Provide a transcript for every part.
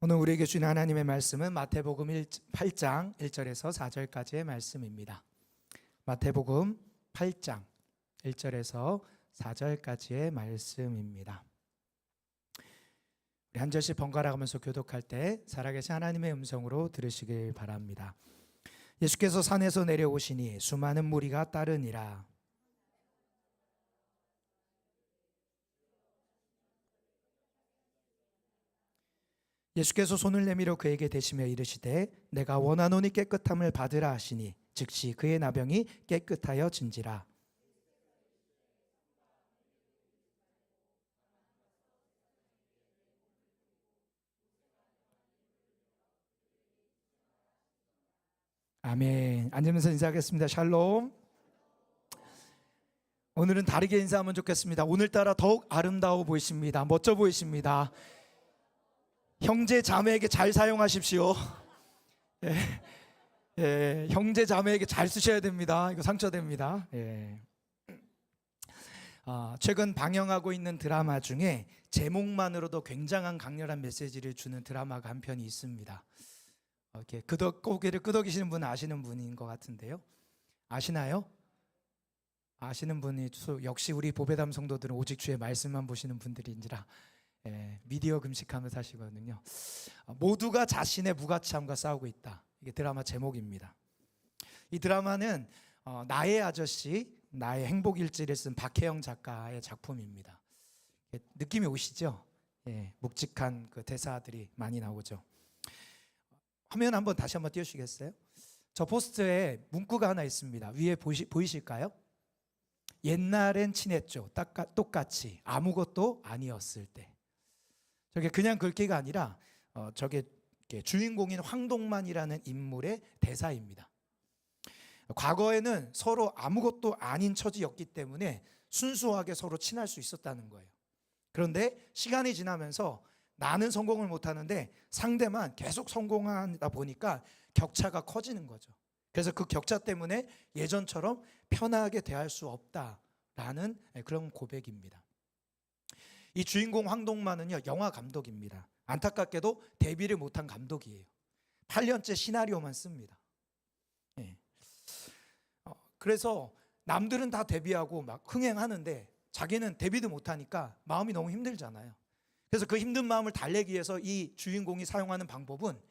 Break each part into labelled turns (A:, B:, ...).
A: 오늘 우리에게 주신 하나님의 말씀은 마태복음 8장 1절에서 4절까지의 말씀입니다. 마태복음 8장 1절에서 4절까지의 말씀입니다. 우리 한 절씩 번갈아 가면서 교독할 때 살아계신 하나님의 음성으로 들으시길 바랍니다. 예수께서 산에서 내려오시니 수많은 무리가 따르니라. 예수께서 손을 내밀어 그에게 대시며 이르시되 내가 원하노니 깨끗함을 받으라 하시니 즉시 그의 나병이 깨끗하여진지라. 아멘. 앉으면서 인사하겠습니다. 샬롬. 오늘은 다르게 인사하면 좋겠습니다. 오늘따라 더욱 아름다워 보이십니다. 멋져 보이십니다. 형제 자매에게 잘 사용하십시오. 형제 자매에게 잘 쓰셔야 됩니다. 이거 상처됩니다. 최근 방영하고 있는 드라마 중에 제목만으로도 굉장한 강렬한 메시지를 주는 드라마가 한 편이 있습니다. 이렇게 고개를 끄덕이시는 분은 아시는 분인 것 같은데요. 아시나요? 아시는 분이 역시 우리 보배담 성도들은 오직 주의 말씀만 보시는 분들인지라 미디어 금식하며 사시거든요. 모두가 자신의 무가치함과 싸우고 있다. 이게 드라마 제목입니다. 이 드라마는 나의 아저씨, 나의 행복일지를 쓴 박혜영 작가의 작품입니다. 느낌이 오시죠? 묵직한 그 대사들이 많이 나오죠. 화면 한번 다시 한번 띄워주시겠어요? 저 포스터에 문구가 하나 있습니다. 위에 보이실까요? 옛날엔 친했죠. 똑같이 아무것도 아니었을 때. 저게 그냥 글귀가 아니라 저게 주인공인 황동만이라는 인물의 대사입니다. 과거에는 서로 아무것도 아닌 처지였기 때문에 순수하게 서로 친할 수 있었다는 거예요. 그런데 시간이 지나면서 나는 성공을 못하는데 상대만 계속 성공하다 보니까 격차가 커지는 거죠. 그래서 그 격차 때문에 예전처럼 편하게 대할 수 없다라는 그런 고백입니다. 이 주인공 황동만은요, 영화 감독입니다. 안타깝게도 데뷔를 못한 감독이에요. 8년째 시나리오만 씁니다. 그래서 남들은 다 데뷔하고 막 흥행하는데 자기는 데뷔도 못하니까 마음이 너무 힘들잖아요. 그래서 그 힘든 마음을 달래기 위해서 이 주인공이 사용하는 방법은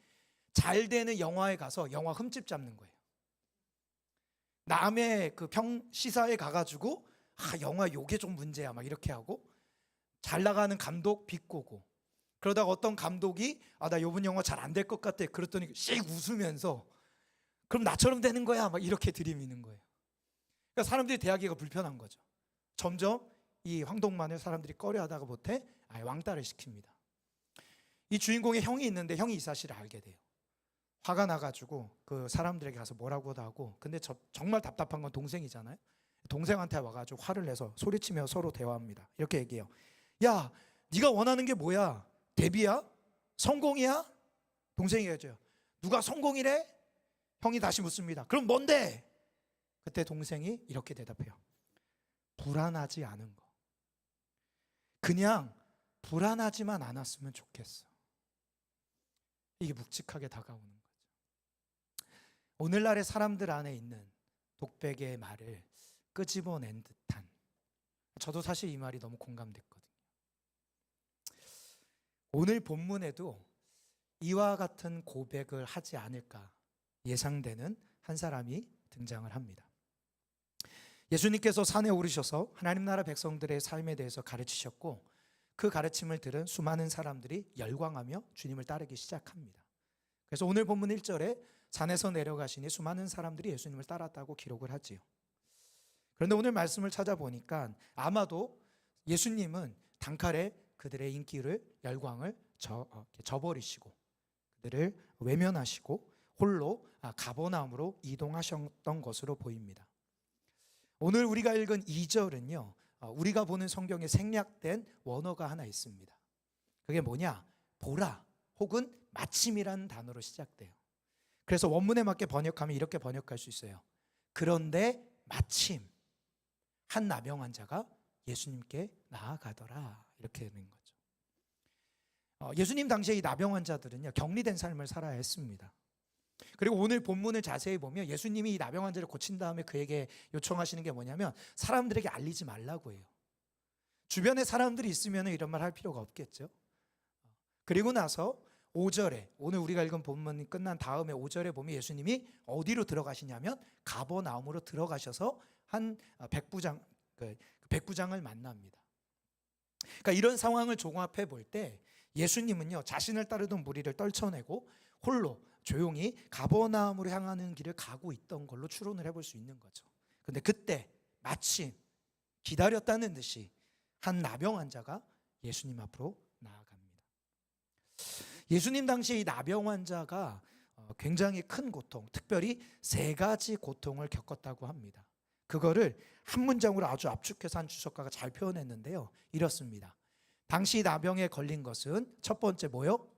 A: 잘 되는 영화에 가서 영화 흠집 잡는 거예요. 남의 그 시사에 가가지고 영화 요게 좀 문제야 막 이렇게 하고, 잘 나가는 감독 비꼬고, 그러다가 어떤 감독이 나 요번 영화 잘 안 될 것 같아 그랬더니 씩 웃으면서 그럼 나처럼 되는 거야 막 이렇게 들이미는 거예요. 그러니까 사람들이 대하기가 불편한 거죠. 점점 이 황동만을 사람들이 꺼려하다가 못해 왕따를 시킵니다. 이 주인공의 형이 있는데 형이 이 사실을 알게 돼요. 화가 나가지고 그 사람들에게 가서 뭐라고도 하고, 근데 정말 답답한 건 동생이잖아요. 동생한테 와가지고 화를 내서 소리치며 서로 대화합니다. 이렇게 얘기해요. 야, 네가 원하는 게 뭐야? 데뷔야? 성공이야? 동생이 얘기해요. 누가 성공이래? 형이 다시 묻습니다. 그럼 뭔데? 그때 동생이 이렇게 대답해요. 불안하지 않은 거. 그냥 불안하지만 않았으면 좋겠어. 이게 묵직하게 다가오는 거죠. 오늘날의 사람들 안에 있는 독백의 말을 끄집어낸 듯한, 저도 사실 이 말이 너무 공감됐거든요. 오늘 본문에도 이와 같은 고백을 하지 않을까 예상되는 한 사람이 등장을 합니다. 예수님께서 산에 오르셔서 하나님 나라 백성들의 삶에 대해서 가르치셨고, 그 가르침을 들은 수많은 사람들이 열광하며 주님을 따르기 시작합니다. 그래서 오늘 본문 1절에 산에서 내려가시니 수많은 사람들이 예수님을 따랐다고 기록을 하지요. 그런데 오늘 말씀을 찾아보니까 아마도 예수님은 단칼에 그들의 인기를, 열광을 저버리시고 그들을 외면하시고 홀로 가버나움으로 이동하셨던 것으로 보입니다. 오늘 우리가 읽은 2절은요, 우리가 보는 성경에 생략된 원어가 하나 있습니다. 그게 뭐냐? 보라 혹은 마침이라는 단어로 시작돼요. 그래서 원문에 맞게 번역하면 이렇게 번역할 수 있어요. 그런데 마침 한 나병 환자가 예수님께 나아가더라, 이렇게 되는 거죠. 예수님 당시에 이 나병 환자들은요, 격리된 삶을 살아야 했습니다. 그리고 오늘 본문을 자세히 보면 예수님이 이 나병 환자를 고친 다음에 그에게 요청하시는 게 뭐냐면 사람들에게 알리지 말라고 해요. 주변에 사람들이 있으면 이런 말 할 필요가 없겠죠. 그리고 나서 5절에, 오늘 우리가 읽은 본문이 끝난 다음에 5절에 보면 예수님이 어디로 들어가시냐면 가버나움으로 들어가셔서 한 백부장을 만납니다. 그러니까 이런 상황을 종합해 볼 때 예수님은요, 자신을 따르던 무리를 떨쳐내고 홀로 조용히 가버나움으로 향하는 길을 가고 있던 걸로 추론을 해볼 수 있는 거죠. 근데 그때 마침 기다렸다는 듯이 한 나병 환자가 예수님 앞으로 나아갑니다. 예수님 당시 이 나병 환자가 굉장히 큰 고통, 특별히 3가지 고통을 겪었다고 합니다. 그거를 한 문장으로 아주 압축해서 한 주석가가 잘 표현했는데요, 이렇습니다. 당시 나병에 걸린 것은 첫 번째 뭐요?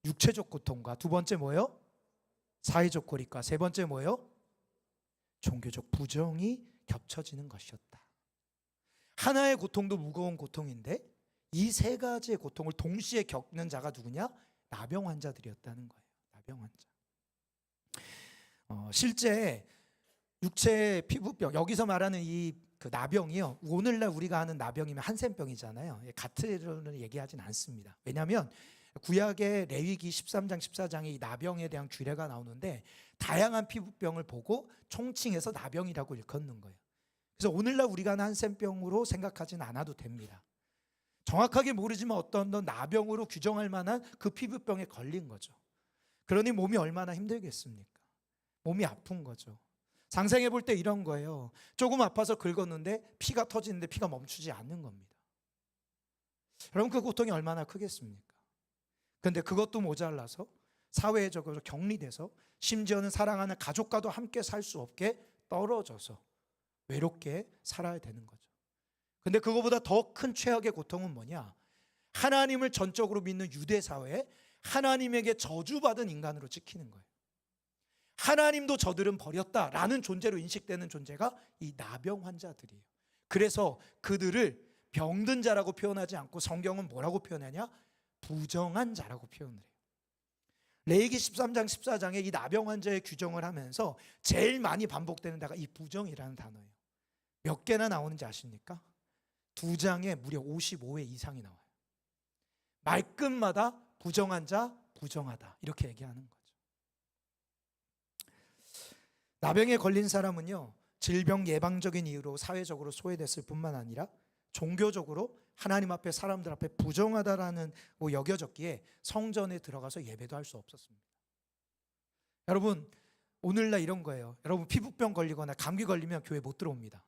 A: 육체적 고통과, 두 번째 뭐요? 사회적 고립과, 세 번째 뭐요? 종교적 부정이 겹쳐지는 것이었다. 하나의 고통도 무거운 고통인데 이 3가지의 고통을 동시에 겪는 자가 누구냐? 나병 환자들이었다는 거예요. 나병 환자. 실제 육체 피부병, 여기서 말하는 그 나병이요, 오늘날 우리가 아는 나병이면 한센병이잖아요. 같은 얘기하진 않습니다. 왜냐하면 구약의 레위기 13장 14장에 이 나병에 대한 규례가 나오는데 다양한 피부병을 보고 총칭해서 나병이라고 일컫는 거예요. 그래서 오늘날 우리가 아는 한센병으로 생각하지는 않아도 됩니다. 정확하게 모르지만 어떤 나병으로 규정할 만한 그 피부병에 걸린 거죠. 그러니 몸이 얼마나 힘들겠습니까? 몸이 아픈 거죠. 상상해 볼 때 이런 거예요. 조금 아파서 긁었는데 피가 터지는데 피가 멈추지 않는 겁니다. 여러분, 그 고통이 얼마나 크겠습니까? 그런데 그것도 모자라서 사회적으로 격리돼서 심지어는 사랑하는 가족과도 함께 살 수 없게 떨어져서 외롭게 살아야 되는 거죠. 근데 그거보다 더 큰 최악의 고통은 뭐냐? 하나님을 전적으로 믿는 유대 사회에 하나님에게 저주받은 인간으로 찍히는 거예요. 하나님도 저들은 버렸다라는 존재로 인식되는 존재가 이 나병 환자들이에요. 그래서 그들을 병든 자라고 표현하지 않고 성경은 뭐라고 표현하냐? 부정한 자라고 표현을 해요. 레위기 13장 14장에 이 나병 환자의 규정을 하면서 제일 많이 반복되는 단어가 이 부정이라는 단어예요. 몇 개나 나오는지 아십니까? 2장에 무려 55회 이상이 나와요. 말끝마다 부정한 자, 부정하다 이렇게 얘기하는 거죠. 나병에 걸린 사람은요, 질병 예방적인 이유로 사회적으로 소외됐을 뿐만 아니라 종교적으로 하나님 앞에, 사람들 앞에 부정하다라는 여겨졌기에 성전에 들어가서 예배도 할 수 없었습니다. 여러분, 오늘날 이런 거예요. 여러분, 피부병 걸리거나 감기 걸리면 교회 못 들어옵니다.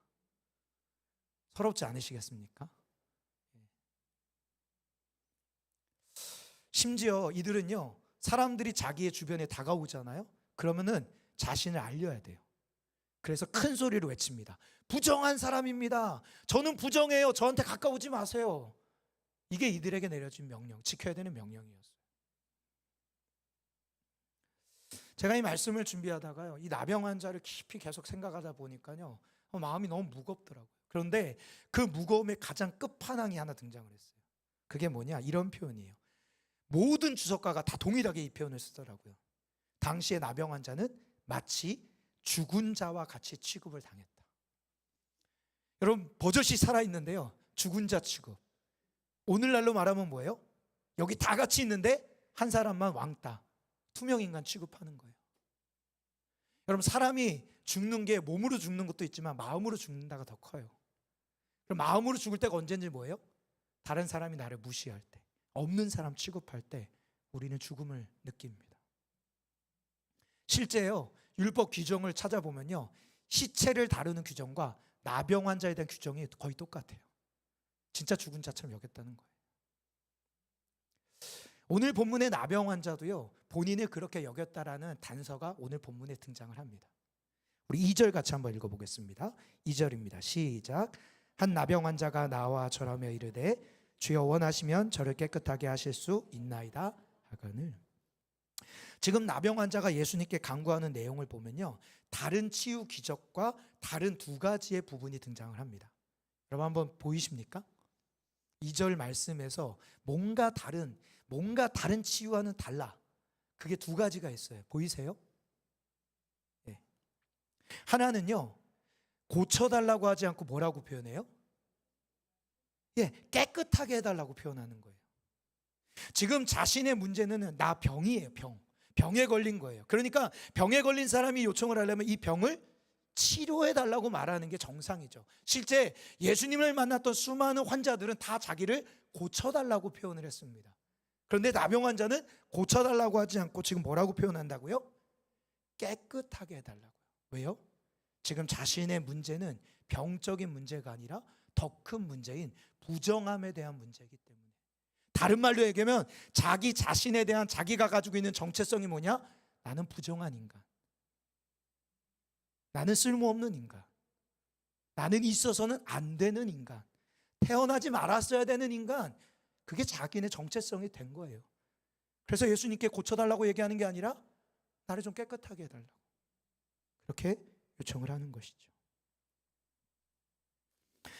A: 서럽지 않으시겠습니까? 심지어 이들은요, 사람들이 자기의 주변에 다가오잖아요. 그러면은 자신을 알려야 돼요. 그래서 큰 소리로 외칩니다. 부정한 사람입니다. 저는 부정해요. 저한테 가까우지 마세요. 이게 이들에게 내려진 명령, 지켜야 되는 명령이었어요. 제가 이 말씀을 준비하다가요, 이 나병 환자를 깊이 계속 생각하다 보니까요, 마음이 너무 무겁더라고요. 그런데 그 무거움의 가장 끝판왕이 하나 등장을 했어요. 그게 뭐냐? 이런 표현이에요. 모든 주석가가 다 동일하게 이 표현을 쓰더라고요. 당시의 나병 환자는 마치 죽은 자와 같이 취급을 당했다. 여러분, 버젓이 살아있는데요, 죽은 자 취급. 오늘날로 말하면 뭐예요? 여기 다 같이 있는데 한 사람만 왕따, 투명인간 취급하는 거예요. 여러분, 사람이 죽는 게 몸으로 죽는 것도 있지만 마음으로 죽는다가 더 커요. 그럼 마음으로 죽을 때가 언제인지 뭐예요? 다른 사람이 나를 무시할 때, 없는 사람 취급할 때 우리는 죽음을 느낍니다. 실제요, 율법 규정을 찾아보면요, 시체를 다루는 규정과 나병 환자에 대한 규정이 거의 똑같아요. 진짜 죽은 자처럼 여겼다는 거예요. 오늘 본문의 나병 환자도요, 본인을 그렇게 여겼다라는 단서가 오늘 본문에 등장을 합니다. 우리 2절 같이 한번 읽어보겠습니다. 2절입니다. 시작. 한 나병 환자가 나와 절하며 이르되 주여 원하시면 저를 깨끗하게 하실 수 있나이다 하거늘. 지금 나병 환자가 예수님께 간구하는 내용을 보면요, 다른 치유 기적과 다른 2가지의 부분이 등장을 합니다. 여러분, 한번 보이십니까? 2절 말씀에서 뭔가 다른 치유와는 달라. 그게 두 가지가 있어요. 보이세요? 네. 하나는요, 고쳐달라고 하지 않고 뭐라고 표현해요? 예, 깨끗하게 해달라고 표현하는 거예요. 지금 자신의 문제는 나 병이에요. 병에 걸린 거예요. 그러니까 병에 걸린 사람이 요청을 하려면 이 병을 치료해달라고 말하는 게 정상이죠. 실제 예수님을 만났던 수많은 환자들은 다 자기를 고쳐달라고 표현을 했습니다. 그런데 나병 환자는 고쳐달라고 하지 않고 지금 뭐라고 표현한다고요? 깨끗하게 해달라고요. 왜요? 지금 자신의 문제는 병적인 문제가 아니라 더 큰 문제인 부정함에 대한 문제이기 때문에, 다른 말로 얘기하면 자기 자신에 대한 자기가 가지고 있는 정체성이 뭐냐? 나는 부정한 인간, 나는 쓸모없는 인간, 나는 있어서는 안 되는 인간, 태어나지 말았어야 되는 인간, 그게 자기네 정체성이 된 거예요. 그래서 예수님께 고쳐달라고 얘기하는 게 아니라 나를 좀 깨끗하게 해달라고 그렇게 요청을 하는 것이죠.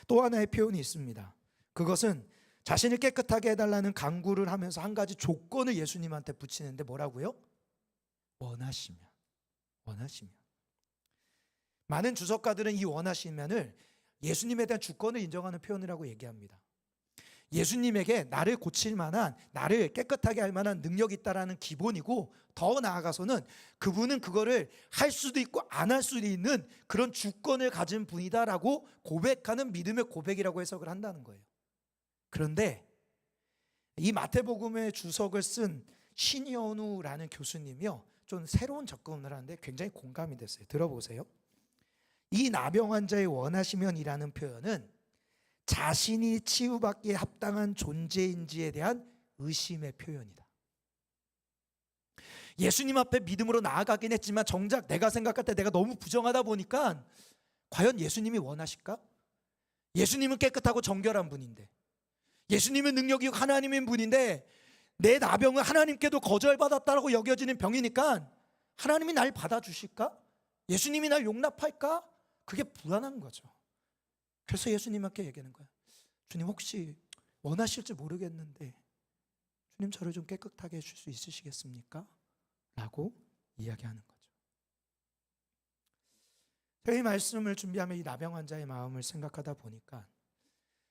A: 또 하나의 표현이 있습니다. 그것은 자신을 깨끗하게 해달라는 간구를 하면서 한 가지 조건을 예수님한테 붙이는데 뭐라고요? 원하시면. 많은 주석가들은 이 원하시면을 예수님에 대한 주권을 인정하는 표현이라고 얘기합니다. 예수님에게 나를 고칠 만한, 나를 깨끗하게 할 만한 능력이 있다라는 기본이고, 더 나아가서는 그분은 그거를 할 수도 있고 안 할 수도 있는 그런 주권을 가진 분이다라고 고백하는 믿음의 고백이라고 해석을 한다는 거예요. 그런데 이 마태복음의 주석을 쓴 신현우라는 교수님이요, 좀 새로운 접근을 하는데 굉장히 공감이 됐어요. 들어보세요. 이 나병 환자의 원하시면이라는 표현은 자신이 치유받기에 합당한 존재인지에 대한 의심의 표현이다. 예수님 앞에 믿음으로 나아가긴 했지만 정작 내가 생각할 때 내가 너무 부정하다 보니까 과연 예수님이 원하실까? 예수님은 깨끗하고 정결한 분인데, 예수님은 능력이 하나님인 분인데 내 나병은 하나님께도 거절받았다고 여겨지는 병이니까 하나님이 날 받아주실까? 예수님이 날 용납할까? 그게 불안한 거죠. 그래서 예수님께 얘기하는 거야. 주님, 혹시 원하실지 모르겠는데 주님 저를 좀 깨끗하게 해줄 수 있으시겠습니까? 라고 이야기하는 거죠. 저희 말씀을 준비하며 이 나병 환자의 마음을 생각하다 보니까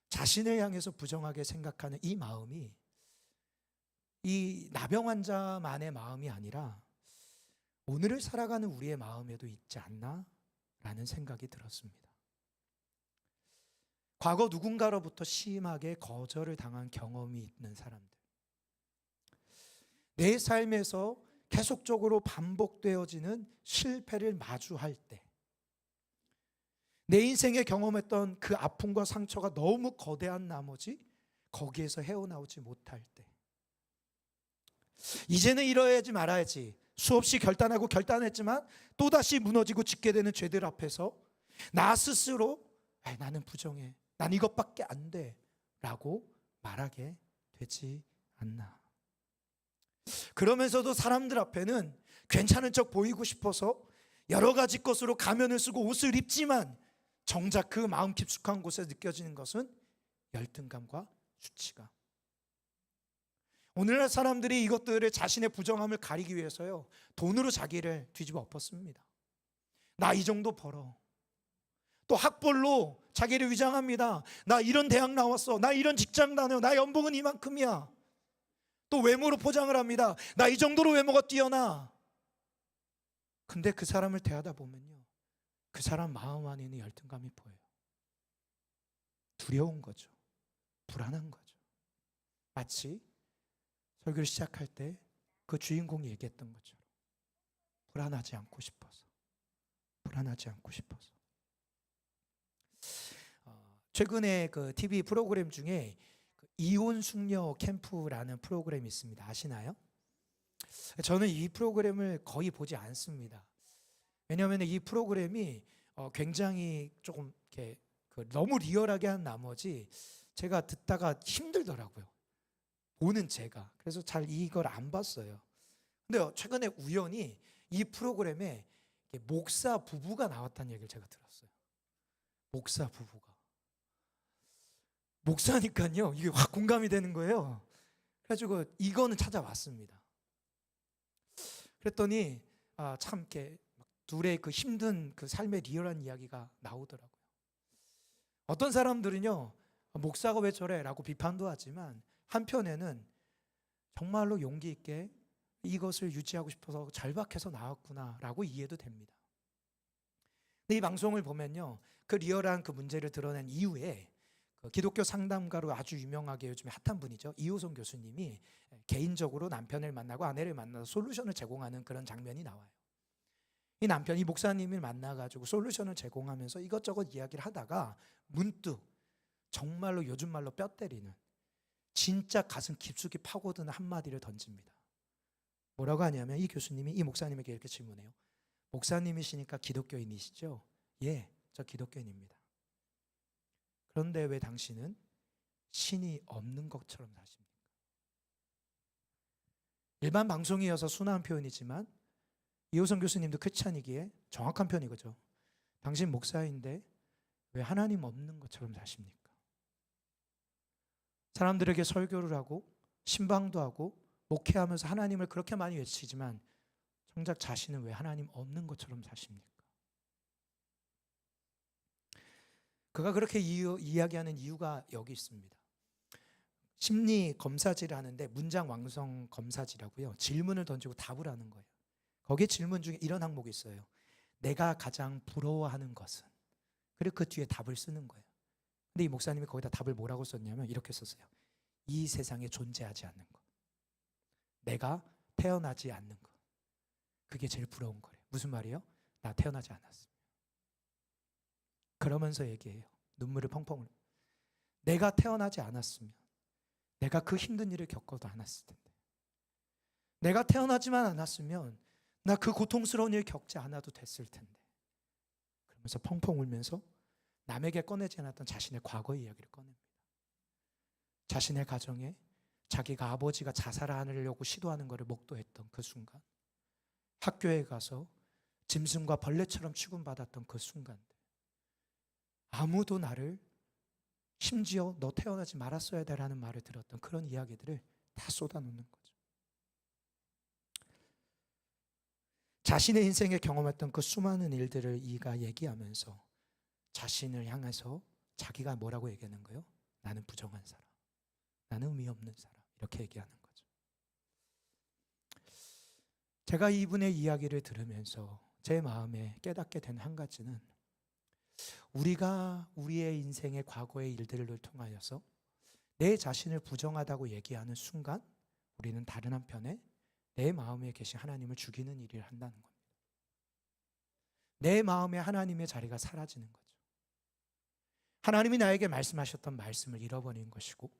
A: 자신을 향해서 부정하게 생각하는 이 마음이 이 나병 환자만의 마음이 아니라 오늘을 살아가는 우리의 마음에도 있지 않나? 라는 생각이 들었습니다. 과거 누군가로부터 심하게 거절을 당한 경험이 있는 사람들, 내 삶에서 계속적으로 반복되어지는 실패를 마주할 때, 내 인생에 경험했던 그 아픔과 상처가 너무 거대한 나머지 거기에서 헤어나오지 못할 때, 이제는 이러야지 말아야지 수없이 결단했지만 또다시 무너지고 짓게 되는 죄들 앞에서 나 스스로 나는 부정해, 난 이것밖에 안 돼 라고 말하게 되지 않나. 그러면서도 사람들 앞에는 괜찮은 척 보이고 싶어서 여러 가지 것으로 가면을 쓰고 옷을 입지만 정작 그 마음 깊숙한 곳에 느껴지는 것은 열등감과 수치감. 오늘날 사람들이 이것들을 자신의 부정함을 가리기 위해서요, 돈으로 자기를 뒤집어 엎었습니다. 나 이 정도 벌어. 또 학벌로 자기를 위장합니다. 나 이런 대학 나왔어. 나 이런 직장 다녀. 나 연봉은 이만큼이야. 또 외모로 포장을 합니다. 나 이 정도로 외모가 뛰어나. 근데 그 사람을 대하다 보면요, 그 사람 마음 안에는 열등감이 보여요. 두려운 거죠. 불안한 거죠. 마치 설교를 시작할 때 그 주인공이 얘기했던 것처럼 불안하지 않고 싶어서. 최근에 그 TV 프로그램 중에 이혼 숙녀 캠프라는 프로그램이 있습니다. 아시나요? 저는 이 프로그램을 거의 보지 않습니다. 왜냐하면 이 프로그램이 굉장히 조금 이렇게 너무 리얼하게 한 나머지 제가 듣다가 힘들더라고요. 보는 제가. 그래서 잘 이걸 안 봤어요. 근데 최근에 우연히 이 프로그램에 목사 부부가 나왔다는 얘기를 제가 들었어요. 목사 부부가. 목사니까요, 이게 확 공감이 되는 거예요. 그래가지고 이거는 찾아왔습니다. 그랬더니 참 이렇게 둘의 그 힘든 그 삶의 리얼한 이야기가 나오더라고요. 어떤 사람들은요, 목사가 왜 저래? 라고 비판도 하지만 한편에는 정말로 용기 있게 이것을 유지하고 싶어서 절박해서 나왔구나 라고 이해도 됩니다. 근데 이 방송을 보면요, 그 리얼한 그 문제를 드러낸 이후에 그 기독교 상담가로 아주 유명하게 요즘에 핫한 분이죠, 이호성 교수님이 개인적으로 남편을 만나고 아내를 만나서 솔루션을 제공하는 그런 장면이 나와요. 이 남편이 목사님을 만나가지고 솔루션을 제공하면서 이것저것 이야기를 하다가 문득 정말로 요즘 말로 뼈 때리는, 진짜 가슴 깊숙이 파고드는 한마디를 던집니다. 뭐라고 하냐면, 이 교수님이 이 목사님에게 이렇게 질문해요. 목사님이시니까 기독교인이시죠? 예, 저 기독교인입니다. 그런데 왜 당신은 신이 없는 것처럼 사십니까? 일반 방송이어서 순화한 표현이지만 이호성 교수님도 크리스찬이기에 정확한 표현이거죠. 당신 목사인데 왜 하나님 없는 것처럼 사십니까? 사람들에게 설교를 하고 신방도 하고 목회하면서 하나님을 그렇게 많이 외치지만 정작 자신은 왜 하나님 없는 것처럼 사십니까? 그가 그렇게 이야기하는 이유가 여기 있습니다. 심리 검사지를 하는데 문장 완성 검사지라고요, 질문을 던지고 답을 하는 거예요. 거기에 질문 중에 이런 항목이 있어요. 내가 가장 부러워하는 것은? 그리고 그 뒤에 답을 쓰는 거예요. 근데 이 목사님이 거기다 답을 뭐라고 썼냐면 이렇게 썼어요. 이 세상에 존재하지 않는 것, 내가 태어나지 않는 것, 그게 제일 부러운 거래요. 무슨 말이에요? 나 태어나지 않았어요. 그러면서 얘기해요. 눈물을 펑펑 흘려. 내가 태어나지 않았으면 내가 그 힘든 일을 겪어도 않았을 텐데, 내가 태어나지만 않았으면 나 그 고통스러운 일 겪지 않아도 됐을 텐데, 그러면서 펑펑 울면서 남에게 꺼내지 않았던 자신의 과거의 이야기를 꺼냅니다. 자신의 가정에 자기가 아버지가 자살하려고 시도하는 것을 목도했던 그 순간, 학교에 가서 짐승과 벌레처럼 취급받았던 그 순간들, 아무도 나를, 심지어 너 태어나지 말았어야 돼라는 말을 들었던 그런 이야기들을 다 쏟아놓는 거죠. 자신의 인생에 경험했던 그 수많은 일들을 이가 얘기하면서 자신을 향해서 자기가 뭐라고 얘기하는 거예요? 나는 부정한 사람, 나는 의미 없는 사람, 이렇게 얘기하는 거죠. 제가 이분의 이야기를 들으면서 제 마음에 깨닫게 된 한 가지는, 우리가 우리의 인생의 과거의 일들을 통하여서 내 자신을 부정하다고 얘기하는 순간 우리는 다른 한편에 내 마음에 계신 하나님을 죽이는 일을 한다는 겁니다. 내 마음에 하나님의 자리가 사라지는 거죠. 하나님이 나에게 말씀하셨던 말씀을 잃어버리는 것이고,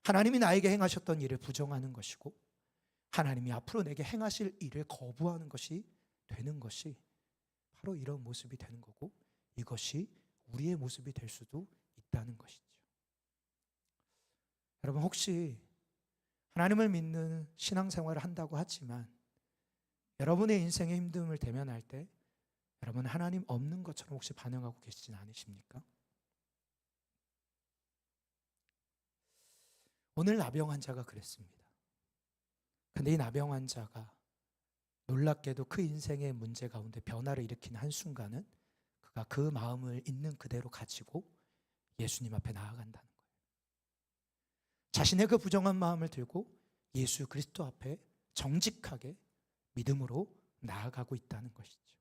A: 하나님이 나에게 행하셨던 일을 부정하는 것이고, 하나님이 앞으로 내게 행하실 일을 거부하는 것이 되는 것이 바로 이런 모습이 되는 거고, 이것이 우리의 모습이 될 수도 있다는 것이죠. 여러분, 혹시 하나님을 믿는 신앙생활을 한다고 하지만 여러분의 인생의 힘듦을 대면할 때 여러분 하나님 없는 것처럼 혹시 반응하고 계시진 않으십니까? 오늘 나병 환자가 그랬습니다. 근데 이 나병 환자가 놀랍게도 그 인생의 문제 가운데 변화를 일으킨 한순간은 그가 그 마음을 있는 그대로 가지고 예수님 앞에 나아간다는 거예요. 자신의 그 부정한 마음을 들고 예수 그리스도 앞에 정직하게 믿음으로 나아가고 있다는 것이죠.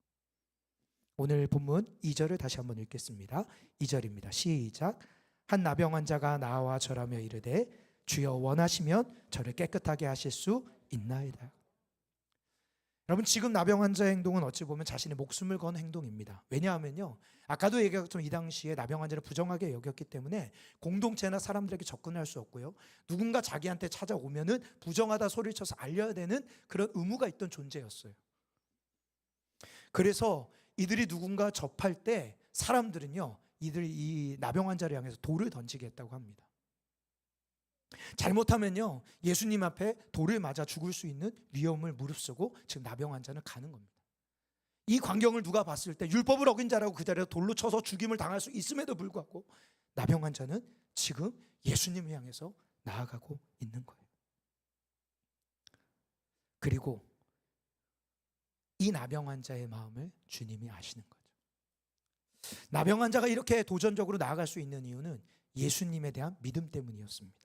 A: 오늘 본문 2절을 다시 한번 읽겠습니다. 2절입니다. 시작. 한 나병 환자가 나와 절하며 이르되 주여 원하시면 저를 깨끗하게 하실 수 있나이다. 여러분, 지금 나병 환자의 행동은 어찌 보면 자신의 목숨을 건 행동입니다. 왜냐하면요, 아까도 얘기했지만 이 당시에 나병 환자를 부정하게 여겼기 때문에 공동체나 사람들에게 접근할 수 없고요, 누군가 자기한테 찾아오면은 부정하다 소리를 쳐서 알려야 되는 그런 의무가 있던 존재였어요. 그래서 이들이 누군가 접할 때 사람들은요, 이 나병 환자를 향해서 돌을 던지게 했다고 합니다. 잘못하면요, 예수님 앞에 돌을 맞아 죽을 수 있는 위험을 무릅쓰고 지금 나병 환자는 가는 겁니다. 이 광경을 누가 봤을 때 율법을 어긴 자라고 그 자리에 돌로 쳐서 죽임을 당할 수 있음에도 불구하고 나병 환자는 지금 예수님을 향해서 나아가고 있는 거예요. 그리고 이 나병 환자의 마음을 주님이 아시는 거죠. 나병 환자가 이렇게 도전적으로 나아갈 수 있는 이유는 예수님에 대한 믿음 때문이었습니다.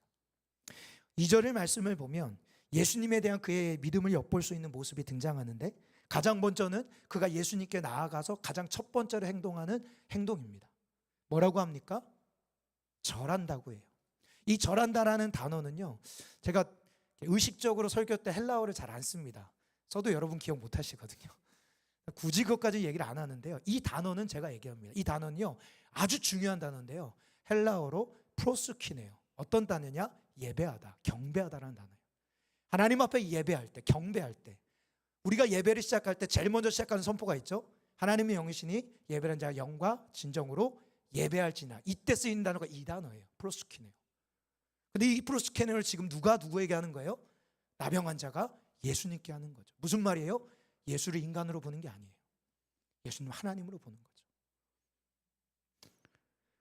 A: 2절의 말씀을 보면 예수님에 대한 그의 믿음을 엿볼 수 있는 모습이 등장하는데, 가장 먼저는 그가 예수님께 나아가서 가장 첫 번째로 행동하는 행동입니다. 뭐라고 합니까? 절한다고 해요. 이 절한다라는 단어는요, 제가 의식적으로 설교 때 헬라어를 잘 안 씁니다. 써도 여러분 기억 못 하시거든요. 굳이 그것까지 얘기를 안 하는데요, 이 단어는 제가 얘기합니다. 이 단어는요 아주 중요한 단어인데요, 헬라어로 프로스키네요. 어떤 단어냐? 예배하다, 경배하다라는 단어예요. 하나님 앞에 예배할 때, 경배할 때, 우리가 예배를 시작할 때 제일 먼저 시작하는 선포가 있죠. 하나님의 영이시니 예배하는 자가 영과 진정으로 예배할지나. 이때 쓰이는 단어가 이 단어예요. 프로스키네요. 근데 이 프로스키네를 지금 누가 누구에게 하는 거예요? 나병 환자가 예수님께 하는 거죠. 무슨 말이에요? 예수를 인간으로 보는 게 아니에요. 예수님 하나님으로 보는 거죠.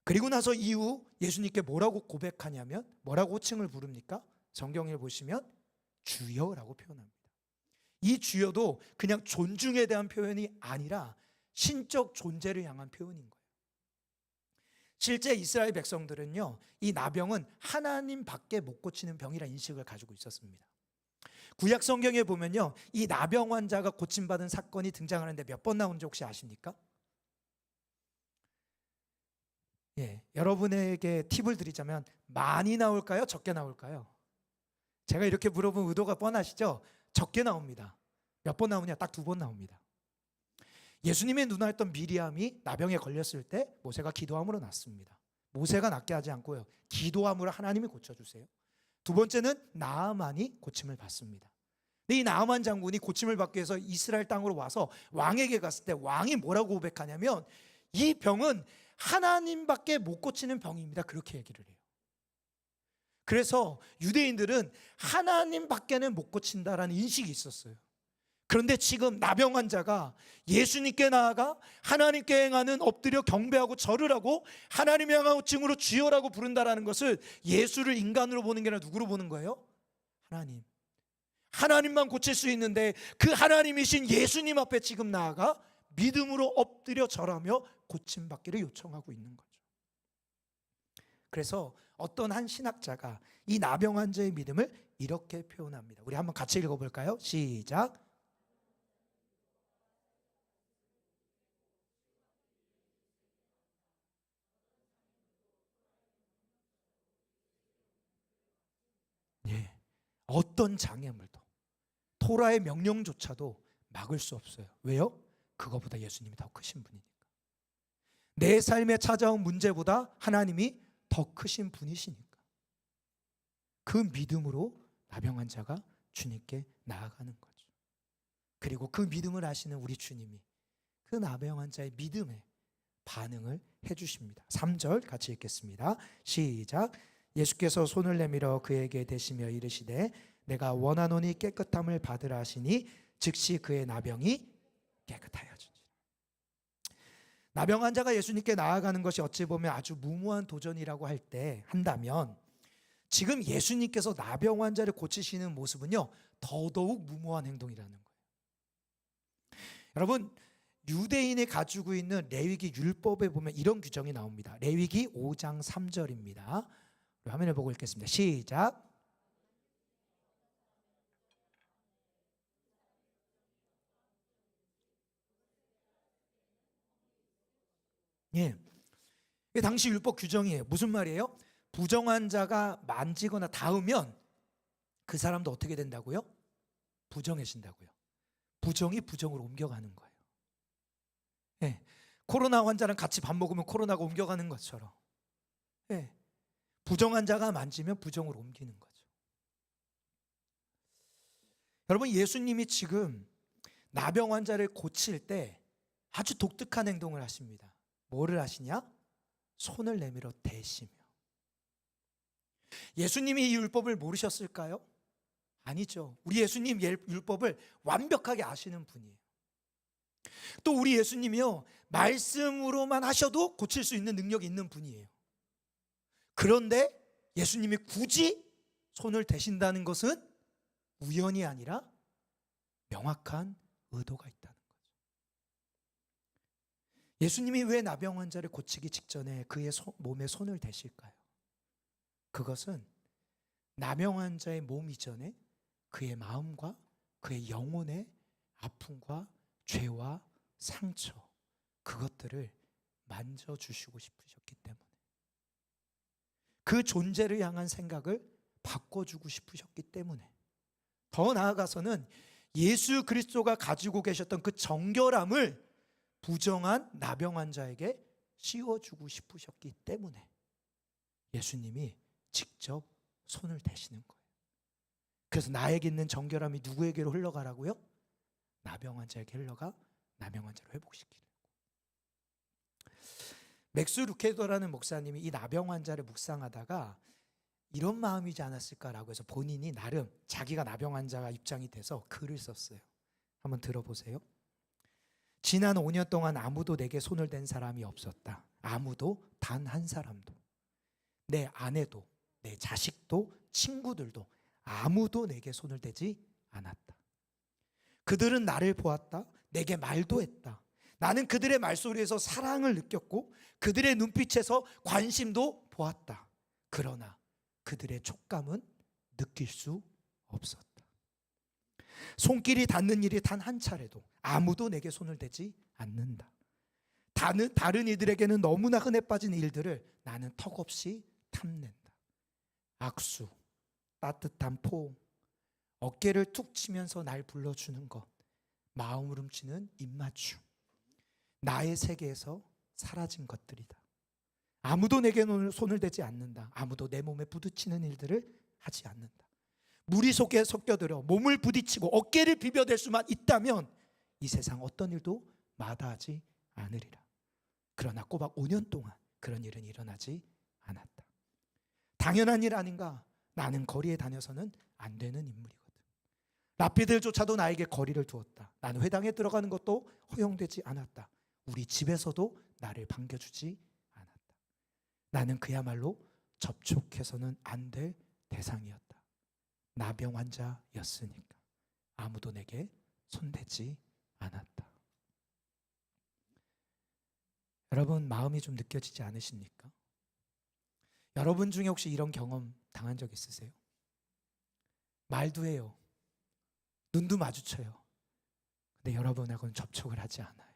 A: 그리고 나서 이후 예수님께 뭐라고 고백하냐면, 뭐라고 호칭을 부릅니까? 성경을 보시면 주여라고 표현합니다. 이 주여도 그냥 존중에 대한 표현이 아니라 신적 존재를 향한 표현인 거예요. 실제 이스라엘 백성들은요, 이 나병은 하나님 밖에 못 고치는 병이라 인식을 가지고 있었습니다. 구약 성경에 보면요, 이 나병 환자가 고침받은 사건이 등장하는데 몇 번 나오는지 혹시 아십니까? 여러분에게 팁을 드리자면 많이 나올까요? 적게 나올까요? 제가 이렇게 물어본 의도가 뻔하시죠? 적게 나옵니다. 몇 번 나오냐? 딱 2번 나옵니다. 예수님의 누나였던 미리암이 나병에 걸렸을 때 모세가 기도함으로 낫습니다. 모세가 낫게 하지 않고요, 기도함으로 하나님이 고쳐주세요. 두 번째는 나아만이 고침을 받습니다. 근데 이 나아만 장군이 고침을 받기 위해서 이스라엘 땅으로 와서 왕에게 갔을 때 왕이 뭐라고 고백하냐면, 이 병은 하나님밖에 못 고치는 병입니다. 그렇게 얘기를 해요. 그래서 유대인들은 하나님밖에는 못 고친다라는 인식이 있었어요. 그런데 지금 나병 환자가 예수님께 나아가 하나님께 행하는 엎드려 경배하고 절을 하고 하나님 향한 호칭으로 주여라고 부른다라는 것을 예수를 인간으로 보는 게 아니라 누구로 보는 거예요? 하나님. 하나님만 고칠 수 있는데 그 하나님이신 예수님 앞에 지금 나아가 믿음으로 엎드려 절하며 고침받기를 요청하고 있는 거죠. 그래서 어떤 한 신학자가 이 나병 환자의 믿음을 이렇게 표현합니다. 우리 한번 같이 읽어볼까요? 시작. 어떤 장애물도, 토라의 명령조차도 막을 수 없어요. 왜요? 그거보다 예수님이 더 크신 분이니까. 내 삶에 찾아온 문제보다 하나님이 더 크신 분이시니까. 그 믿음으로 나병 환자가 주님께 나아가는 거죠. 그리고 그 믿음을 아시는 우리 주님이 그 나병 환자의 믿음에 반응을 해주십니다. 3절 같이 읽겠습니다. 시작. 예수께서 손을 내밀어 그에게 대시며 이르시되 내가 원하노니 깨끗함을 받으라 하시니 즉시 그의 나병이 깨끗하여지니라. 나병 환자가 예수님께 나아가는 것이 어찌 보면 아주 무모한 도전이라고 한다면, 지금 예수님께서 나병 환자를 고치시는 모습은요 더더욱 무모한 행동이라는 거예요. 여러분, 유대인이 가지고 있는 레위기 율법에 보면 이런 규정이 나옵니다. 레위기 5장 3절입니다. 화면을 보고 읽겠습니다. 시작. 당시 율법 규정이에요. 무슨 말이에요? 부정한 자가 만지거나 닿으면 그 사람도 어떻게 된다고요? 부정해진다고요. 부정이 부정으로 옮겨가는 거예요. 코로나 환자랑 같이 밥 먹으면 코로나가 옮겨가는 것처럼 부정한 자가 만지면 부정으로 옮기는 거죠. 여러분, 예수님이 지금 나병 환자를 고칠 때 아주 독특한 행동을 하십니다. 뭐를 하시냐? 손을 내밀어 대시며. 예수님이 이 율법을 모르셨을까요? 아니죠. 우리 예수님 율법을 완벽하게 아시는 분이에요. 또 우리 예수님이요 말씀으로만 하셔도 고칠 수 있는 능력이 있는 분이에요. 그런데 예수님이 굳이 손을 대신다는 것은 우연이 아니라 명확한 의도가 있다는 거죠. 예수님이 왜 나병 환자를 고치기 직전에 그의 몸에 손을 대실까요? 그것은 나병 환자의 몸 이전에 그의 마음과 그의 영혼의 아픔과 죄와 상처, 그것들을 만져주시고 싶으셨기 때문에, 그 존재를 향한 생각을 바꿔주고 싶으셨기 때문에, 더 나아가서는 예수 그리스도가 가지고 계셨던 그 정결함을 부정한 나병 환자에게 씌워주고 싶으셨기 때문에 예수님이 직접 손을 대시는 거예요. 그래서 나에게 있는 정결함이 누구에게로 흘러가라고요? 나병 환자에게 흘러가 나병 환자를 회복시키려고. 맥스 루케더라는 목사님이 이 나병 환자를 묵상하다가 이런 마음이지 않았을까라고 해서 본인이 나름 자기가 나병 환자가 입장이 돼서 글을 썼어요. 한번 들어보세요. 지난 5년 동안 아무도 내게 손을 댄 사람이 없었다. 아무도, 단 한 사람도. 내 아내도, 내 자식도, 친구들도 아무도 내게 손을 대지 않았다. 그들은 나를 보았다. 내게 말도 했다. 나는 그들의 말소리에서 사랑을 느꼈고 그들의 눈빛에서 관심도 보았다. 그러나 그들의 촉감은 느낄 수 없었다. 손길이 닿는 일이 단 한 차례도 아무도 내게 손을 대지 않는다. 다른 이들에게는 너무나 흔해 빠진 일들을 나는 턱없이 탐낸다. 악수, 따뜻한 포옹, 어깨를 툭 치면서 날 불러주는 것, 마음을 훔치는 입맞춤, 나의 세계에서 사라진 것들이다. 아무도 내게 손을 대지 않는다. 아무도 내 몸에 부딪히는 일들을 하지 않는다. 무리 속에 섞여들어 몸을 부딪히고 어깨를 비벼댈 수만 있다면 이 세상 어떤 일도 마다하지 않으리라. 그러나 꼬박 5년 동안 그런 일은 일어나지 않았다. 당연한 일 아닌가? 나는 거리에 다녀서는 안 되는 인물이거든. 랍비들조차도 나에게 거리를 두었다. 나는 회당에 들어가는 것도 허용되지 않았다. 우리 집에서도 나를 반겨주지 않았다. 나는 그야말로 접촉해서는 안 될 대상이었다. 나병 환자였으니까 아무도 내게 손대지 않았다. 여러분, 마음이 좀 느껴지지 않으십니까? 여러분 중에 혹시 이런 경험 당한 적 있으세요? 말도 해요. 눈도 마주쳐요. 근데 여러분하고는 접촉을 하지 않아요.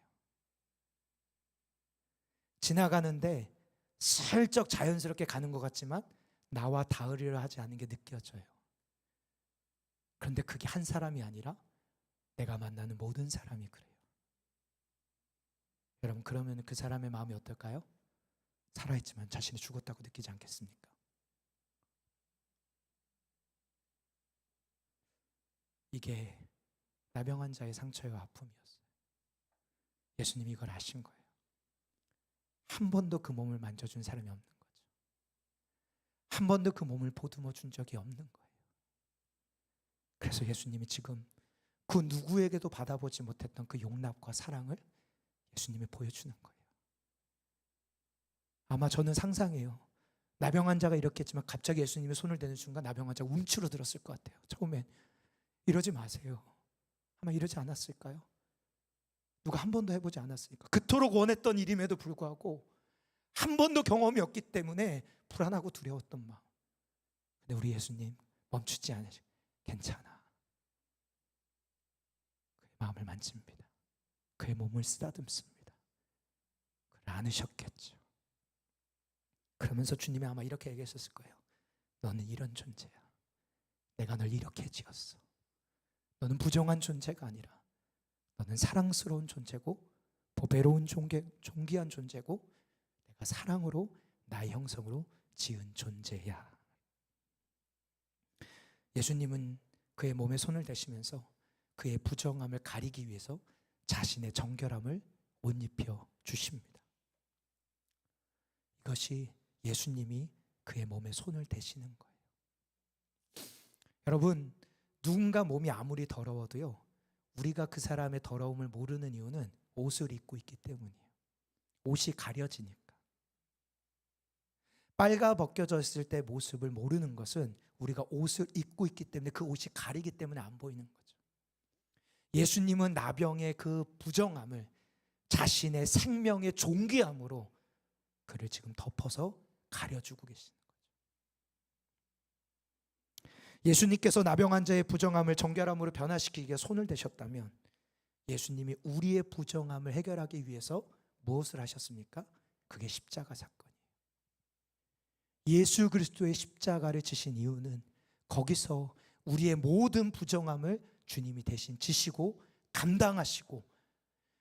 A: 지나가는데 슬쩍 자연스럽게 가는 것 같지만 나와 닿으리라 하지 않은 게 느껴져요. 그런데 그게 한 사람이 아니라 내가 만나는 모든 사람이 그래요. 여러분, 그러면 그 사람의 마음이 어떨까요? 살아있지만 자신이 죽었다고 느끼지 않겠습니까? 이게 나병 환자의 상처와 아픔이었어요. 예수님이 이걸 아신 거예요. 한 번도 그 몸을 만져준 사람이 없는 거죠. 한 번도 그 몸을 보듬어 준 적이 없는 거예요. 그래서 예수님이 지금 그 누구에게도 받아보지 못했던 그 용납과 사랑을 예수님이 보여주는 거예요. 아마 저는 상상해요. 나병 환자가 이렇게 했지만 갑자기 예수님이 손을 대는 순간 나병 환자가 움츠러들었을 것 같아요. 처음엔 이러지 마세요. 아마 이러지 않았을까요? 누가 한 번도 해보지 않았으니까. 그토록 원했던 일임에도 불구하고 한 번도 경험이 없기 때문에 불안하고 두려웠던 마음. 근데 우리 예수님 멈추지 않으시고 괜찮아. 그의 마음을 만집니다. 그의 몸을 쓰다듬습니다. 그를 안으셨겠죠. 그러면서 주님이 아마 이렇게 얘기했었을 거예요. 너는 이런 존재야. 내가 널 이렇게 지었어. 너는 부정한 존재가 아니라 너는 사랑스러운 존재고 보배로운 존귀한 존재고 내가 사랑으로 나의 형성으로 지은 존재야. 예수님은 그의 몸에 손을 대시면서 그의 부정함을 가리기 위해서 자신의 정결함을 옷 입혀 주십니다. 이것이 예수님이 그의 몸에 손을 대시는 거예요. 여러분, 누군가 몸이 아무리 더러워도요, 우리가 그 사람의 더러움을 모르는 이유는 옷을 입고 있기 때문이에요. 옷이 가려지니까. 빨가 벗겨졌을 때 모습을 모르는 것은 우리가 옷을 입고 있기 때문에 그 옷이 가리기 때문에 안 보이는 거죠. 예수님은 나병의 그 부정함을 자신의 생명의 존귀함으로 그를 지금 덮어서 가려주고 계시는 거죠. 예수님께서 나병 환자의 부정함을 정결함으로 변화시키기 위해 손을 대셨다면 예수님이 우리의 부정함을 해결하기 위해서 무엇을 하셨습니까? 그게 십자가 사건이에요. 예수 그리스도의 십자가를 지신 이유는 거기서 우리의 모든 부정함을 주님이 대신 지시고 감당하시고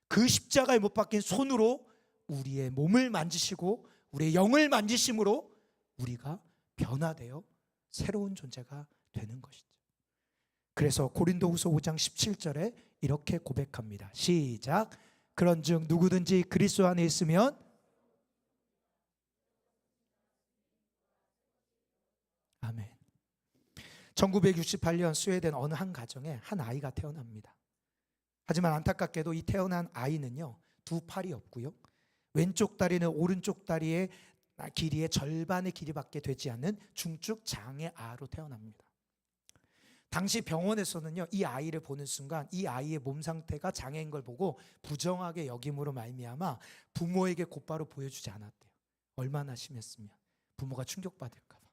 A: 그 십자가에 못 박힌 손으로 우리의 몸을 만지시고 우리의 영을 만지심으로 우리가 변화되어 새로운 존재가 되는 것이죠. 그래서 고린도후서 5장 17절에 이렇게 고백합니다. 시작. 그런즉 누구든지 그리스도 안에 있으면 아멘. 1968년 스웨덴 어느 한 가정에 한 아이가 태어납니다. 하지만 안타깝게도 이 태어난 아이는요, 두 팔이 없고요, 왼쪽 다리는 오른쪽 다리의 길이의 절반의 길이밖에 되지 않는 중증 장애아로 태어납니다. 당시 병원에서는요, 이 아이를 보는 순간 이 아이의 몸 상태가 장애인 걸 보고 부정하게 여김으로 말미암아 부모에게 곧바로 보여주지 않았대요. 얼마나 심했으면 부모가 충격받을까 봐.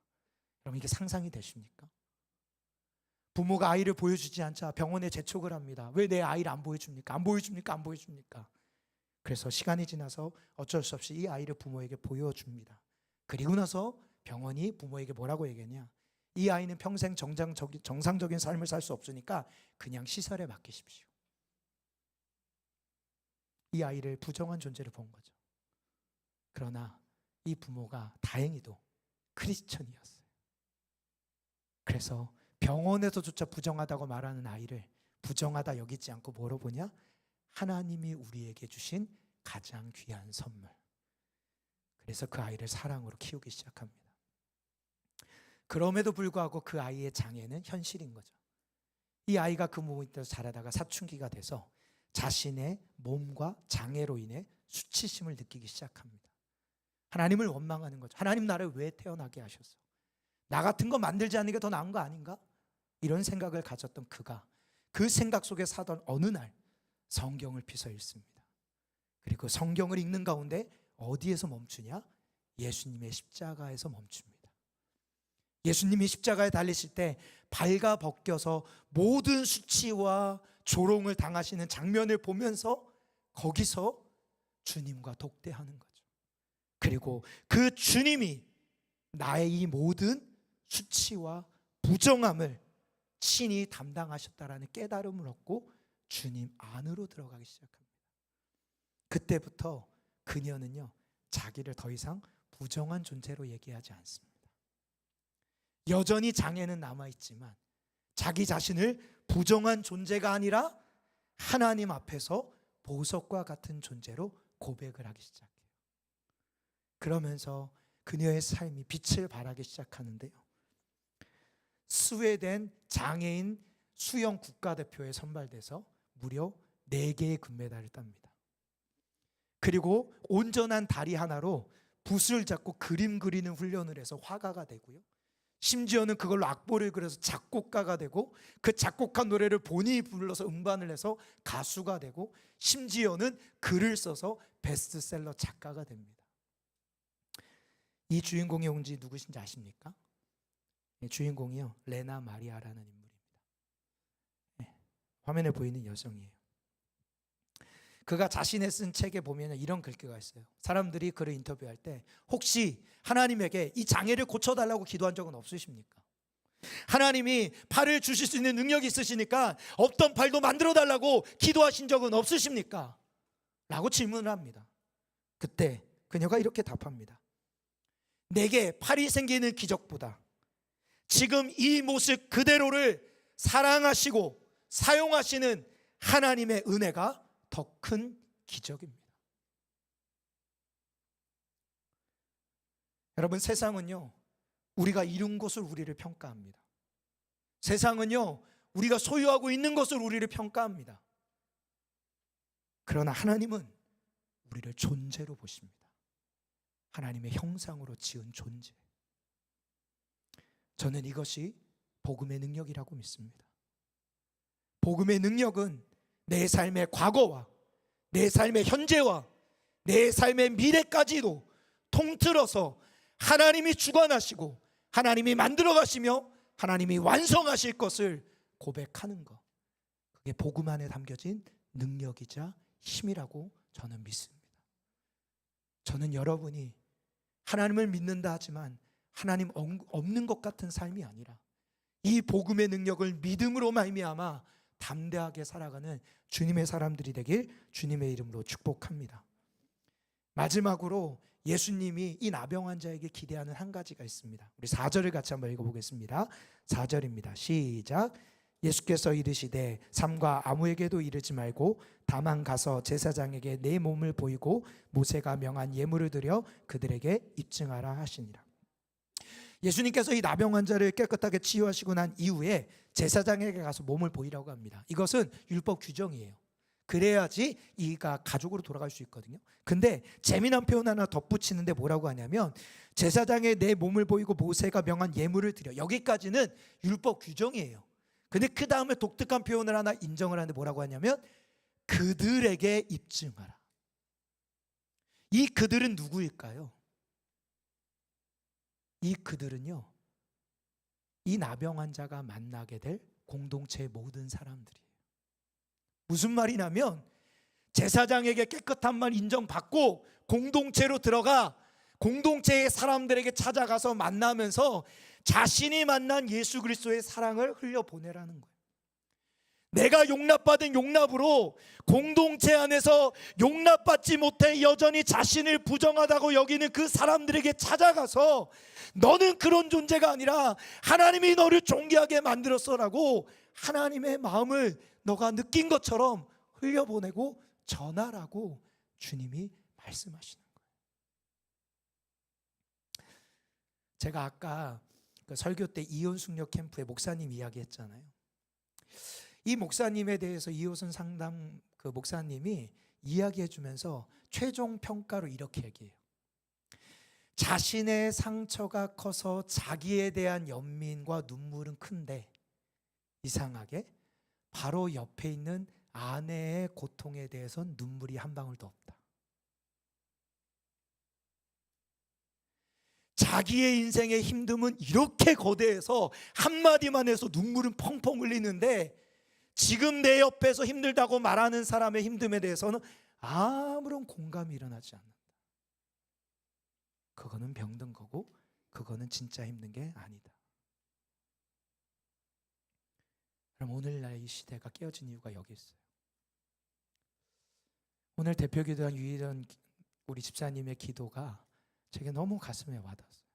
A: 그럼 이게 상상이 되십니까? 부모가 아이를 보여주지 않자 병원에 재촉을 합니다. 왜 내 아이를 안 보여줍니까? 안 보여줍니까? 안 보여줍니까? 그래서 시간이 지나서 어쩔 수 없이 이 아이를 부모에게 보여줍니다. 그리고 나서 병원이 부모에게 뭐라고 얘기했냐? 이 아이는 평생 정상적인 삶을 살 수 없으니까 그냥 시설에 맡기십시오. 이 아이를 부정한 존재를 본 거죠. 그러나 이 부모가 다행히도 크리스천이었어요. 그래서 병원에서조차 부정하다고 말하는 아이를 부정하다 여기지 않고 뭐로 보냐? 하나님이 우리에게 주신 가장 귀한 선물. 그래서 그 아이를 사랑으로 키우기 시작합니다. 그럼에도 불구하고 그 아이의 장애는 현실인 거죠. 이 아이가 그 몸에 자라다가 사춘기가 돼서 자신의 몸과 장애로 인해 수치심을 느끼기 시작합니다. 하나님을 원망하는 거죠. 하나님 나를 왜 태어나게 하셨어? 나 같은 거 만들지 않는 게 더 나은 거 아닌가? 이런 생각을 가졌던 그가 그 생각 속에 사던 어느 날 성경을 펴서 읽습니다. 그리고 성경을 읽는 가운데 어디에서 멈추냐? 예수님의 십자가에서 멈춥니다. 예수님이 십자가에 달리실 때 발가 벗겨서 모든 수치와 조롱을 당하시는 장면을 보면서 거기서 주님과 독대하는 거죠. 그리고 그 주님이 나의 이 모든 수치와 부정함을 친히 담당하셨다라는 깨달음을 얻고 주님 안으로 들어가기 시작합니다. 그때부터 그녀는요, 자기를 더 이상 부정한 존재로 얘기하지 않습니다. 여전히 장애는 남아있지만 자기 자신을 부정한 존재가 아니라 하나님 앞에서 보석과 같은 존재로 고백을 하기 시작해요. 그러면서 그녀의 삶이 빛을 발하기 시작하는데요, 스웨덴 장애인 수영 국가대표에 선발돼서 무려 4개의 금메달을 땁니다. 그리고 온전한 다리 하나로 붓을 잡고 그림 그리는 훈련을 해서 화가가 되고요, 심지어는 그걸로 악보를 그려서 작곡가가 되고 그 작곡한 노래를 본인이 불러서 음반을 해서 가수가 되고 심지어는 글을 써서 베스트셀러 작가가 됩니다. 이 주인공이 온지 누구신지 아십니까? 주인공이요, 레나 마리아라는 인물입니다. 화면에 보이는 여성이에요. 그가 자신의 쓴 책에 보면 이런 글귀가 있어요. 사람들이 그를 인터뷰할 때 혹시 하나님에게 이 장애를 고쳐달라고 기도한 적은 없으십니까? 하나님이 팔을 주실 수 있는 능력이 있으시니까 없던 팔도 만들어달라고 기도하신 적은 없으십니까? 라고 질문을 합니다. 그때 그녀가 이렇게 답합니다. 내게 팔이 생기는 기적보다 지금 이 모습 그대로를 사랑하시고 사용하시는 하나님의 은혜가 더 큰 기적입니다. 여러분, 세상은요, 우리가 이룬 것을 우리를 평가합니다. 세상은요, 우리가 소유하고 있는 것을 우리를 평가합니다. 그러나 하나님은 우리를 존재로 보십니다. 하나님의 형상으로 지은 존재. 저는 이것이 복음의 능력이라고 믿습니다. 복음의 능력은 내 삶의 과거와 내 삶의 현재와 내 삶의 미래까지도 통틀어서 하나님이 주관하시고 하나님이 만들어 가시며 하나님이 완성하실 것을 고백하는 것, 그게 복음 안에 담겨진 능력이자 힘이라고 저는 믿습니다. 저는 여러분이 하나님을 믿는다 하지만 하나님 없는 것 같은 삶이 아니라 이 복음의 능력을 믿음으로 말미암아 담대하게 살아가는 주님의 사람들이 되길 주님의 이름으로 축복합니다. 마지막으로 예수님이 이 나병 환자에게 기대하는 한 가지가 있습니다. 우리 4절을 같이 한번 읽어보겠습니다. 4절입니다. 시작. 예수께서 이르시되 삼가 아무에게도 이르지 말고 다만 가서 제사장에게 내 몸을 보이고 모세가 명한 예물을 드려 그들에게 입증하라 하시니라. 예수님께서 이 나병 환자를 깨끗하게 치유하시고 난 이후에 제사장에게 가서 몸을 보이라고 합니다. 이것은 율법 규정이에요. 그래야지 이가 가족으로 돌아갈 수 있거든요. 근데 재미난 표현 하나 덧붙이는데 뭐라고 하냐면 제사장에 내 몸을 보이고 모세가 명한 예물을 드려, 여기까지는 율법 규정이에요. 근데 그 다음에 독특한 표현을 하나 인정을 하는데 뭐라고 하냐면 그들에게 입증하라. 이 그들은 누구일까요? 이 그들은요, 이 나병 환자가 만나게 될 공동체의 모든 사람들이에요. 무슨 말이냐면 제사장에게 깨끗한 말 인정받고 공동체로 들어가 공동체의 사람들에게 찾아가서 만나면서 자신이 만난 예수 그리스도의 사랑을 흘려보내라는 거예요. 내가 용납받은 용납으로 공동체 안에서 용납받지 못해 여전히 자신을 부정하다고 여기는 그 사람들에게 찾아가서 너는 그런 존재가 아니라 하나님이 너를 존귀하게 만들었어라고 하나님의 마음을 너가 느낀 것처럼 흘려보내고 전하라고 주님이 말씀하시는 거예요. 제가 아까 그 설교 때 이혼 숙녀 캠프의 목사님 이야기했잖아요. 이 목사님에 대해서 이호선 상담 그 목사님이 이야기해 주면서 최종 평가로 이렇게 얘기해요. 자신의 상처가 커서 자기에 대한 연민과 눈물은 큰데 이상하게 바로 옆에 있는 아내의 고통에 대해서는 눈물이 한 방울도 없다. 자기의 인생의 힘듦은 이렇게 거대해서 한마디만 해서 눈물은 펑펑 흘리는데 지금 내 옆에서 힘들다고 말하는 사람의 힘듦에 대해서는 아무런 공감이 일어나지 않는다. 그거는 병든 거고 그거는 진짜 힘든 게 아니다. 그럼 오늘날 이 시대가 깨어진 이유가 여기 있어요. 오늘 대표기도한 유일한 우리 집사님의 기도가 제게 너무 가슴에 와닿았어요.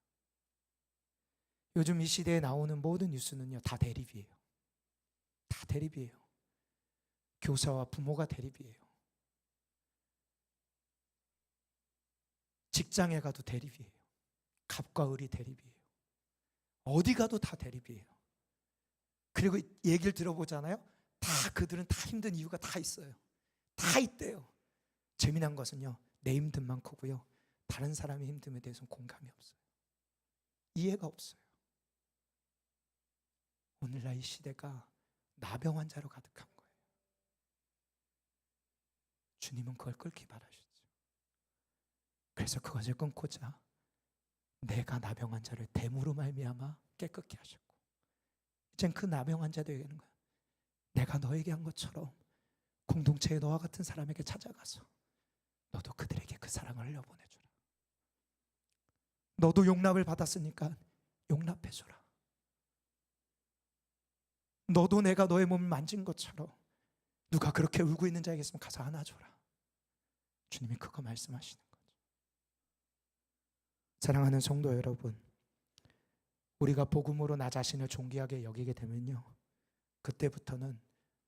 A: 요즘 이 시대에 나오는 모든 뉴스는요 다 대립이에요. 다 대립이에요. 교사와 부모가 대립이에요. 직장에 가도 대립이에요. 갑과 을이 대립이에요. 어디 가도 다 대립이에요. 그리고 얘기를 들어보잖아요. 다 그들은 다 힘든 이유가 다 있어요. 다 있대요. 재미난 것은요 내 힘듦만 크고요 다른 사람의 힘듦에 대해서는 공감이 없어요. 이해가 없어요. 오늘날 이 시대가 나병 환자로 가득한 거예요. 주님은 그걸 끊기 바라셨죠. 그래서 그것을 끊고자 내가 나병 환자를 됨으로 말미암아 깨끗게 하셨고 이젠 그 나병 환자도 얘기하는 거야. 내가 너에게 한 것처럼 공동체에 너와 같은 사람에게 찾아가서 너도 그들에게 그 사랑을 흘려보내주라. 너도 용납을 받았으니까 용납해주라. 너도 내가 너의 몸을 만진 것처럼 누가 그렇게 울고 있는 자에게 있으면 가서 안아줘라. 주님이 그거 말씀하시는 거죠. 사랑하는 성도 여러분, 우리가 복음으로 나 자신을 존귀하게 여기게 되면요 그때부터는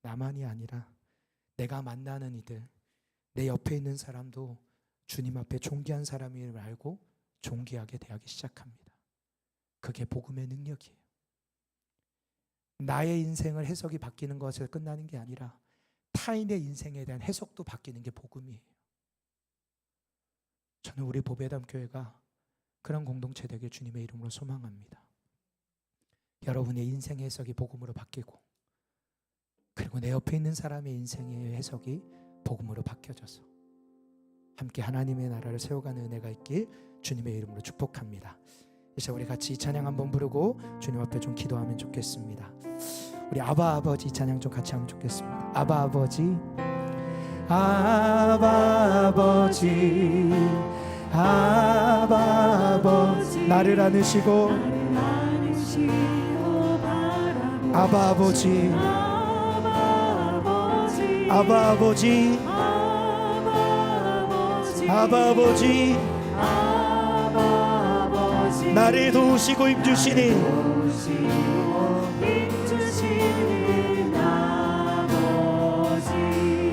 A: 나만이 아니라 내가 만나는 이들, 내 옆에 있는 사람도 주님 앞에 존귀한 사람임을 알고 존귀하게 대하기 시작합니다. 그게 복음의 능력이에요. 나의 인생을 해석이 바뀌는 것에서 끝나는 게 아니라 타인의 인생에 대한 해석도 바뀌는 게 복음이에요. 저는 우리 보배담 교회가 그런 공동체 되길 주님의 이름으로 소망합니다. 여러분의 인생 해석이 복음으로 바뀌고, 그리고 내 옆에 있는 사람의 인생의 해석이 복음으로 바뀌어져서 함께 하나님의 나라를 세워가는 은혜가 있길 주님의 이름으로 축복합니다. 이제 우리 같이 이 찬양 한번 부르고 주님 앞에 좀 기도하면 좋겠습니다. 우리 아바 아버지 이 찬양 좀 같이 하면 좋겠습니다. 아바 아버지, 아바 아버지, 아바 아버지, 나를 안으시고 아바 아버지, 아바 아버지, 아바 아버지, 나를 도우시고 힘주시니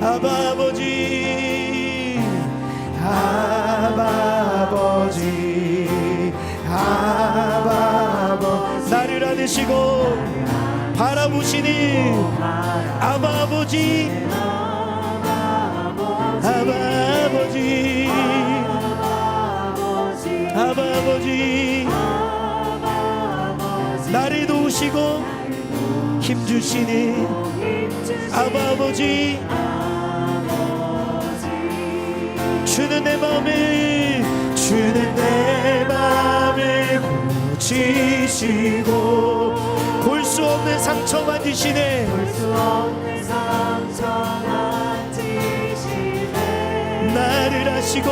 A: 아바 아버지, 아바 아버지, 아바 아버지, 나를 안으시고 바라보시니 아바 아버지, 아바 아버지, 아바 아버지, 나를 도우시고 힘주시니 아바 아버지, 주는 내 맘을, 주는 내 맘을 고치시고 볼 수 없는 상처 만지시네, 볼 수 없는 상처 만지시네, 나를 하시고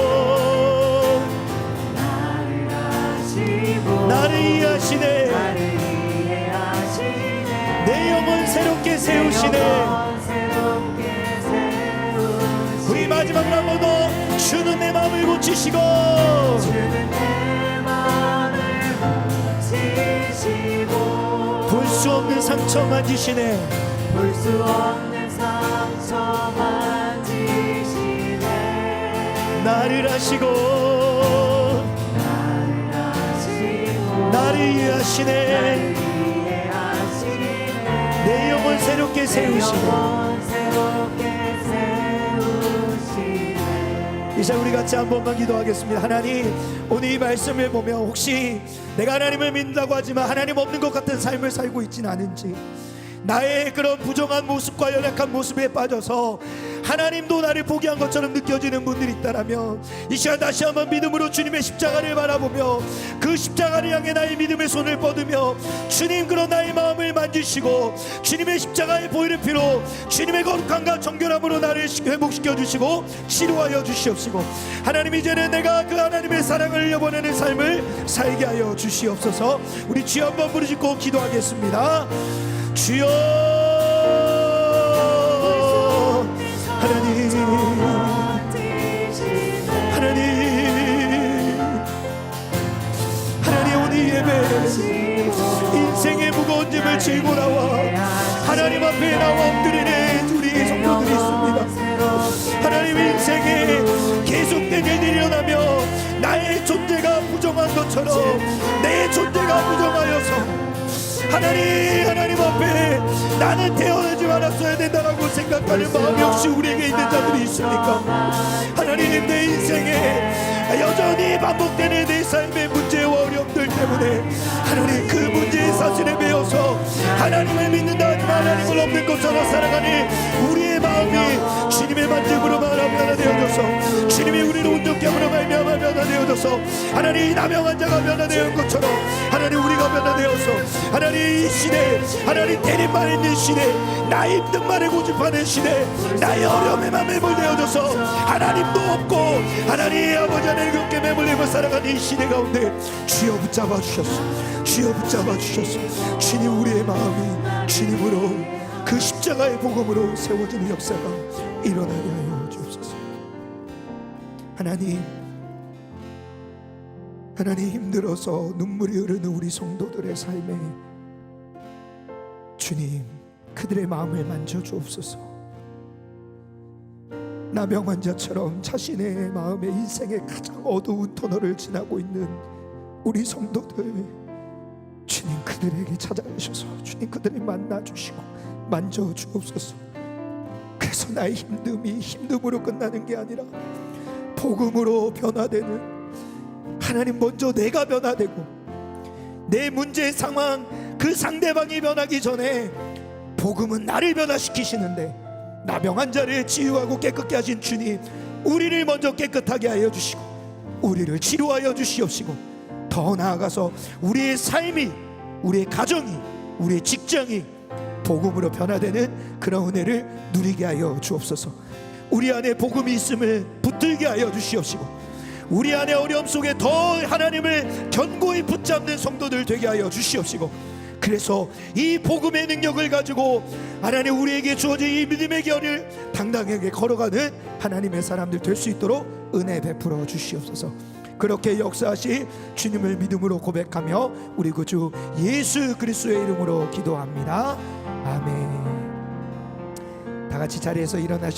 A: 나를 이해하시네, 내 영혼 새롭게 세우시네. 우리 마지막으로 한 번 더 주는 내 마음을 고치시고, 주는 내 마음을 고치시고 볼 수 없는 상처 만지시네, 볼 수 없는 상처 만지시네, 나를 하시고 나를 이해하시네, 내 영혼 새롭게 세우시네. 이제 우리 같이 한 번만 기도하겠습니다. 하나님, 오늘 이 말씀을 보며 혹시 내가 하나님을 믿는다고 하지만 하나님 없는 것 같은 삶을 살고 있지는 않은지, 나의 그런 부정한 모습과 연약한 모습에 빠져서 하나님도 나를 포기한 것처럼 느껴지는 분들이 있다면 이 시간 다시 한번 믿음으로 주님의 십자가를 바라보며 그 십자가를 향해 나의 믿음의 손을 뻗으며 주님, 그런 나의 마음을 만지시고 주님의 십자가의 보혈의 피로 주님의 거룩함과 정결함으로 나를 회복시켜 주시고 치료하여 주시옵시고, 하나님 이제는 내가 그 하나님의 사랑을 여보내는 삶을 살게 하여 주시옵소서. 우리 주여 한번 부르짖고 기도하겠습니다. 주여, 하나님, 하나님 오늘 예배 인생의 무거운 짐을 지고 나와 하나님 앞에 나와 엎드리는 우리 성도들이 있습니다. 하나님, 인생에 계속된 일들이 일어나며 나의 존재가 부정한 것처럼 내 존재가 부정하여서 하나님 앞에 나는 태어나지 말았어야 된다라고 생각하는 마음이 혹시 우리에게 있는 자들이 있습니까? 하나님, 내 인생에 여전히 반복되는 내 삶의 문제와 어려움들 때문에 하나님, 그 문제의 사슬에 매여서 하나님을 믿는다 하지만 하나님을 없는 것처럼 살아가는 우리의 마음이 주님의 만짐으로 말하면 되어져서, 주님이 우리를 온전케 함으로 말미암아 변화되어져서 하나님, 나병한 자가 변화되는 것처럼 하나님, 우리가 변화되어서 하나님, 이 시대 하나님, 대립만 있는 시대, 나의 힘든 말을 고집하는 시대, 나의 어려움에만 매몰되어져서 하나님도 없고 하나님 아버지 하나님 그렇게 매몰리고 살아가는 이 시대 가운데 주여 붙잡아 주셨소, 주여 붙잡아 주셨소. 주님, 우리의 마음이 주님으로 그 십자가의 복음으로 세워지는 역사가 일어나게 하여 주옵소서. 하나님, 하나님, 힘들어서 눈물이 흐르는 우리 성도들의 삶에 주님, 그들의 마음을 만져주옵소서. 나병 환자처럼 자신의 마음의 인생의 가장 어두운 터널을 지나고 있는 우리 성도들, 주님 그들에게 찾아가셔서 주님 그들을 만나주시고 만져주옵소서. 그래서 나의 힘듦이 힘듦으로 끝나는 게 아니라 복음으로 변화되는
B: 하나님, 먼저 내가 변화되고 내 문제 상황, 그 상대방이 변하기 전에 복음은 나를 변화시키시는데, 나병한 자를 치유하고 깨끗게 하신 주님, 우리를 먼저 깨끗하게 하여 주시고 우리를 치료하여 주시옵시고, 더 나아가서 우리의 삶이, 우리의 가정이, 우리의 직장이 복음으로 변화되는 그런 은혜를 누리게 하여 주옵소서. 우리 안에 복음이 있음을 붙들게 하여 주시옵시고, 우리 안에 어려움 속에 더 하나님을 견고히 붙잡는 성도들 되게 하여 주시옵시고, 그래서 이 복음의 능력을 가지고 하나님 우리에게 주어진 이 믿음의 길을 당당하게 걸어가는 하나님의 사람들 될 수 있도록 은혜 베풀어 주시옵소서. 그렇게 역사하시 주님을 믿음으로 고백하며 우리 구주 예수 그리스도의 이름으로 기도합니다. 아멘. 다 같이 자리에서 일어나시